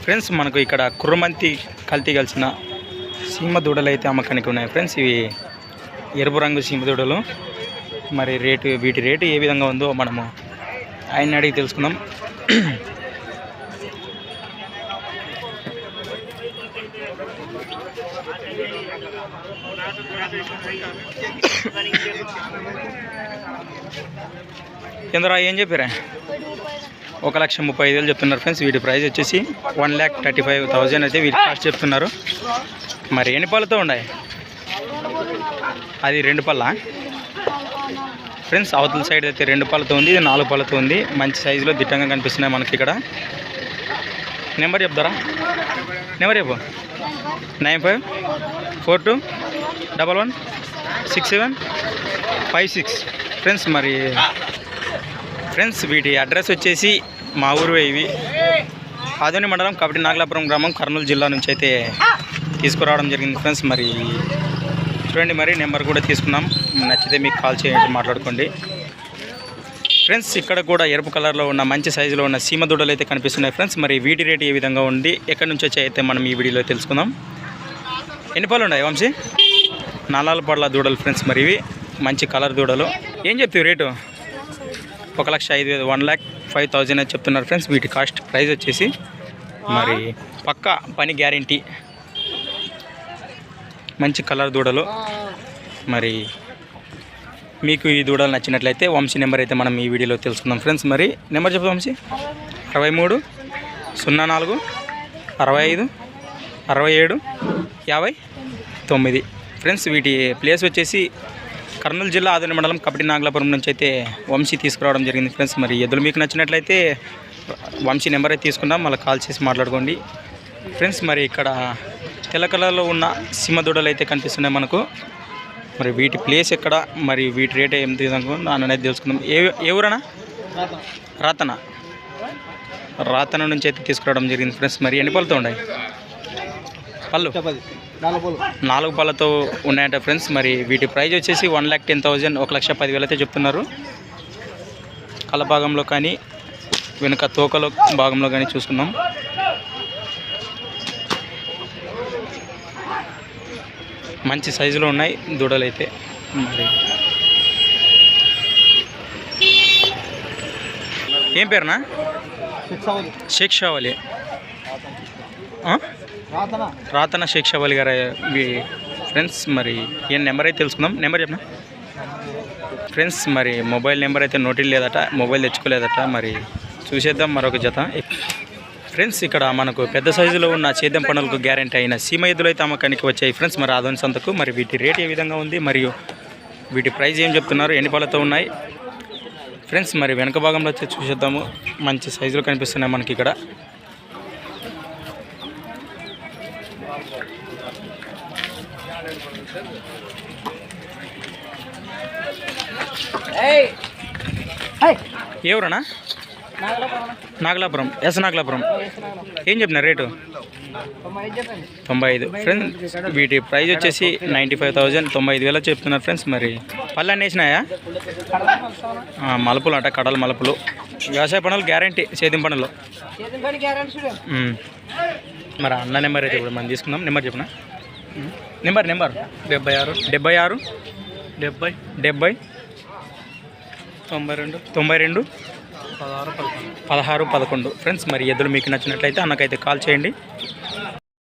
Friends మనకు ఇక్కడ కుర్రమంతి కల్తీ కలిసిన సీమ దూడలు అయితే అమ్మకానికి ఉన్నాయి ఫ్రెండ్స్. ఇవి ఎరుపు రంగు సీమ దూడలు. మరి వీటి రేటు ఏ విధంగా ఉందో మనము ఆయన అడిగి తెలుసుకుందాం. ఎందరా ఏం చెప్పారా? 1,35,000 చెప్తున్నారు ఫ్రెండ్స్. వీటి ప్రైస్ వచ్చేసి 1,35,000 అయితే వీటి కాస్ట్ చెప్తున్నారు. మరి ఎన్ని పళ్ళతో ఉన్నాయి? అది 2 పళ్ళ ఫ్రెండ్స్. అవతల సైడ్ అయితే 2 పళ్ళతో ఉంది, ఇది 4 పళ్ళతో ఉంది. మంచి సైజులో దిట్టంగా కనిపిస్తున్నాయి మనకి ఇక్కడ. నెంబర్ చెప్తారా? నెంబర్ చెప్పు. 9542116756 ఫ్రెండ్స్. మరి ఫ్రెండ్స్ వీటి అడ్రస్ వచ్చేసి మా ఊరు ఇవి ఆదోని మండలం కబడ్డీ నాగలాపురం గ్రామం కర్నూలు జిల్లా నుంచి అయితే తీసుకురావడం జరిగింది ఫ్రెండ్స్. మరి చూడండి, మరి నెంబర్ కూడా తీసుకున్నాం. నచ్చితే మీకు కాల్ చేయండి, మాట్లాడుకోండి ఫ్రెండ్స్. ఇక్కడ కూడా ఎరుపు కలర్లో ఉన్న మంచి సైజులో ఉన్న సీమ దూడలు అయితే కనిపిస్తున్నాయి ఫ్రెండ్స్. మరి వీటి రేటు ఏ విధంగా ఉంది, ఎక్కడి నుంచి వచ్చి అయితే మనం ఈ వీడియోలో తెలుసుకుందాం. ఎన్ని పళ్ళు ఉన్నాయి వంశీ? 4 పళ్ళ దూడలు ఫ్రెండ్స్. మరి ఇవి మంచి కలర్ దూడలు. ఏం చెప్తావు రేటు? 1,05,000 1,05,000 అని చెప్తున్నారు ఫ్రెండ్స్. వీటి కాస్ట్ ప్రైస్ వచ్చేసి మరి పక్కా పని గ్యారంటీ. మంచి కలర్ దూడలు. మరి మీకు ఈ దూడలు నచ్చినట్లయితే వంశీ నెంబర్ అయితే మనం ఈ వీడియోలో తెలుసుకుందాం ఫ్రెండ్స్. మరి నెంబర్ చెప్తాం వంశీ. 63 04 65 67 59 ఫ్రెండ్స్. వీటి ప్లేస్ వచ్చేసి కర్నూలు జిల్లా ఆదోని మండలం కబడ్డీ నాగలాపురం నుంచి అయితే వంశీ తీసుకురావడం జరిగింది ఫ్రెండ్స్. మరి ఎద్దులు మీకు నచ్చినట్లయితే వంశీ నెంబర్ అయితే తీసుకుందాం, మళ్ళీ కాల్ చేసి మాట్లాడుకోండి ఫ్రెండ్స్. మరి ఇక్కడ తెల్ల కలర్లో ఉన్న సీమ దూడలు అయితే కనిపిస్తున్నాయి మనకు. మరి వీటి ప్లేస్ ఎక్కడ, మరి వీటి రేట్ ఎంత విధంగా అనేది తెలుసుకుందాం. ఏ ఊరనా? రాతన నుంచి అయితే తీసుకురావడం జరిగింది ఫ్రెండ్స్. మరి ఎన్ని పళ్ళతో ఉన్నాయి? పళ్ళు 4 పళ్ళతో ఉన్నాయంట ఫ్రెండ్స్. మరి వీటి ప్రైజ్ వచ్చేసి 1,10,000 1,10,000 అయితే చెప్తున్నారు. కళ్ళ భాగంలో కానీ వెనుక తోకలో భాగంలో కానీ చూసుకుందాం. మంచి సైజులో ఉన్నాయి దూడలు అయితే. మరి ఏం పేరునా? షేక్ షావలి. రాతన షేక్ షావలి గారు ఫ్రెండ్స్. మరి ఏం నెంబర్ అయితే తెలుసుకుందాం. నెంబర్ చెప్పిన ఫ్రెండ్స్. మరి మొబైల్ నెంబర్ అయితే నోటీలు లేదట, మొబైల్ తెచ్చుకోలేదట. మరి చూసేద్దాం మరొక జత ఫ్రెండ్స్. ఇక్కడ మనకు పెద్ద సైజులో ఉన్న సేద్యం పనులకు గ్యారెంటీ అయిన సీమ ఎద్దులు అయితే అమ్మకానికి వచ్చాయి ఫ్రెండ్స్. మరి ఆదోని సంతకు. మరి వీటి రేట్ ఏ విధంగా ఉంది, మరియు వీటి ప్రైస్ ఏం చెప్తున్నారు, ఎన్ని పళ్ళతో ఉన్నాయి ఫ్రెండ్స్. మరి వెనక భాగంలో వచ్చి చూసేద్దాము. మంచి సైజులో కనిపిస్తున్నాయి మనకి ఇక్కడ. ఎవరన్నా? నాగలాపురం. నాగలాపురం. ఏం చెప్పిన రేటు? 95 ఫ్రెండ్స్. వీటి ప్రైజ్ వచ్చేసి 95,000 95,000 చెప్తున్నారు ఫ్రెండ్స్. మరి పళ్ళు అన్నీ వేసినాయా? మలుపులు అంట, కడల మలుపులు. వ్యవసాయ పనులు గ్యారంటీ, సేద్యం పనులు. మరి అన్న నెంబర్ అయితే ఇప్పుడు మనం తీసుకుందాం. నెంబర్ చెప్పిన నెంబర్ 76 70 92 16 11 ఫ్రెండ్స్. మరి ఎద్దులు మీకు నచ్చినట్లయితే అన్నకైతే కాల్ చేయండి.